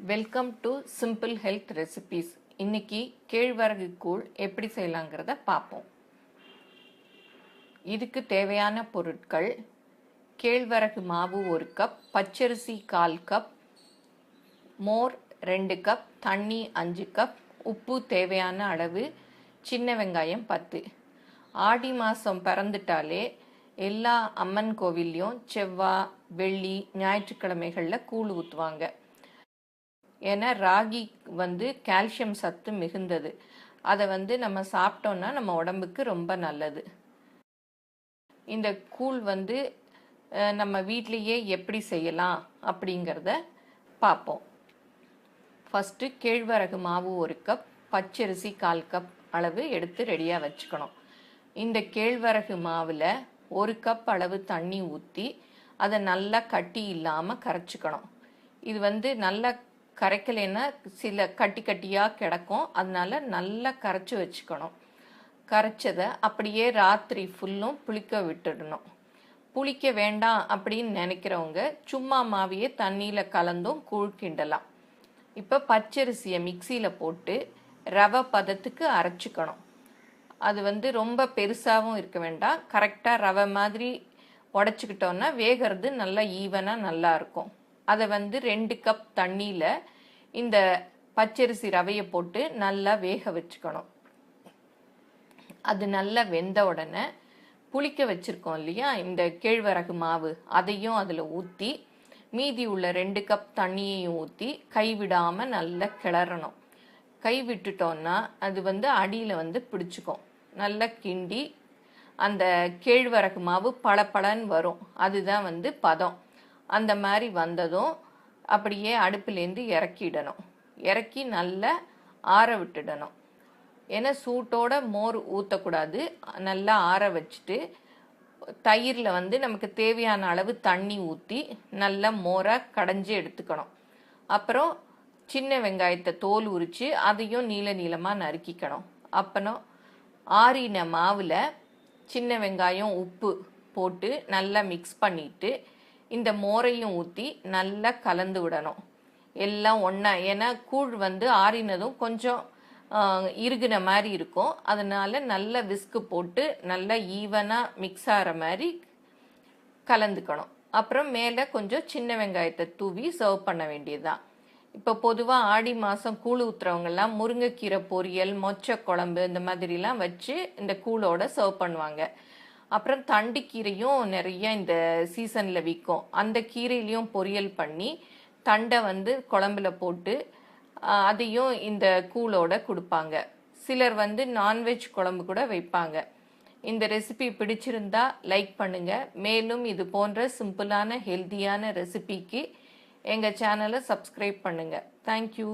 Welcome to simple health recipes. இன்னைக்கு கேழ்வரகு கூழ் எப்படி செய்யலாங்கிறத பார்ப்போம். இதுக்கு தேவையான பொருட்கள்: கேழ்வரகு மாவு 1 கப், பச்சரிசி 1/4 கப், மோர் 2 கப், தண்ணி 5 கப், உப்பு தேவையான அளவு, சின்ன வெங்காயம் 10. ஆடி மாதம் பிறந்துட்டாலே எல்லா அம்மன் கோவில்லையும் செவ்வாய், வெள்ளி, ஞாயிற்றுக்கிழமைகளில் கூழ் ஊற்றுவாங்க. ஏன்னா ராகி கால்சியம் சத்து மிகுந்தது. அதை நம்ம சாப்பிட்டோன்னா நம்ம உடம்புக்கு ரொம்ப நல்லது. இந்த கூழ் நம்ம வீட்லேயே எப்படி செய்யலாம் அப்படிங்கிறத பார்ப்போம். ஃபஸ்ட்டு கேழ்வரகு மாவு 1 கப், பச்சரிசி 1/4 கப் அளவு எடுத்து ரெடியாக வச்சுக்கணும். இந்த கேழ்வரகு மாவில் 1 கப் அளவு தண்ணி ஊற்றி அதை நல்லா கட்டி இல்லாமல் கரைச்சிக்கணும். இது நல்லா கரைக்கலைன்னா சில கட்டி கட்டியாக கிடக்கும். அதனால நல்லா கரைச்சி வச்சுக்கணும். கரைச்சதை அப்படியே ராத்திரி ஃபுல்லும் புளிக்க விட்டுடணும். புளிக்க வேண்டாம் அப்படின்னு நினைக்கிறவங்க சும்மா மாவையே தண்ணியில் கலந்தும் கூழ் கிண்டலாம். இப்போ பச்சரிசியை மிக்சியில் போட்டு ரவை பதத்துக்கு அரைச்சிக்கணும். அது ரொம்ப பெருசாகவும் இருக்க வேண்டாம். கரெக்டாக ரவை மாதிரி உடச்சிக்கிட்டோன்னா வேகிறது நல்லா ஈவனாக நல்லா இருக்கும். அதை 2 கப் தண்ணியில் இந்த பச்சரிசி ரவையை போட்டு நல்லா வேக வச்சுக்கணும். அது நல்லா வெந்த உடனே புளிக்க வச்சுருக்கோம் இல்லையா இந்த கேழ்வரகு மாவு, அதையும் அதில் ஊற்றி மீதி உள்ள 2 கப் தண்ணியையும் ஊற்றி கைவிடாமல் நல்லா கிளறணும். கை விட்டுட்டோன்னா அது அடியில் பிடிச்சிக்கும். நல்லா கிண்டி அந்த கேழ்வரகு மாவு பளபளன்னு வரும். அதுதான் பதம். அந்த மாதிரி வந்ததும் அப்படியே அடுப்புலேருந்து இறக்கிடணும். இறக்கி நல்லா ஆற விட்டுடணும். ஏன்னா சூட்டோட மோர் ஊற்றக்கூடாது. நல்லா ஆற வச்சுட்டு தயிரில் நமக்கு தேவையான அளவு தண்ணி ஊற்றி நல்லா மோராக கடைஞ்சி எடுத்துக்கணும். அப்புறம் சின்ன வெங்காயத்தை தோல் உரித்து அதையும் நீள நீளமாக நறுக்கிக்கணும். அப்புறம் ஆறின மாவில் சின்ன வெங்காயம் உப்பு போட்டு நல்லா மிக்ஸ் பண்ணிவிட்டு இந்த மோரையும் ஊற்றி நல்லா கலந்து விடணும். எல்லாம் ஒன்றா. ஏன்னா கூழ் ஆறினதும் கொஞ்சம் இறுகின மாதிரி இருக்கும். அதனால நல்ல விஸ்கு போட்டு நல்லா ஈவனாக மிக்ஸ் ஆகிற மாதிரி கலந்துக்கணும். அப்புறம் மேலே கொஞ்சம் சின்ன வெங்காயத்தை தூவி சர்வ் பண்ண வேண்டியதுதான். இப்போ பொதுவாக ஆடி மாதம் கூழ் ஊற்றுறவங்கெல்லாம் முருங்கைக்கீரை பொரியல், மொச்சை குழம்பு இந்த மாதிரிலாம் வச்சு இந்த கூழோட சர்வ் பண்ணுவாங்க. அப்புறம் தண்டுக்கீரையும் நிறைய இந்த சீசனில் விற்கும். அந்த கீரையிலையும் பொரியல் பண்ணி தண்டை குழம்புல போட்டு அதையும் இந்த கூழோட கொடுப்பாங்க. சிலர் நான்வெஜ் குழம்பு கூட வைப்பாங்க. இந்த ரெசிபி பிடிச்சிருந்தா லைக் பண்ணுங்கள். மேலும் இது போன்ற சிம்பிளான ஹெல்த்தியான ரெசிபிக்கு எங்கள் சேனலை சப்ஸ்கிரைப் பண்ணுங்கள். தேங்க்யூ.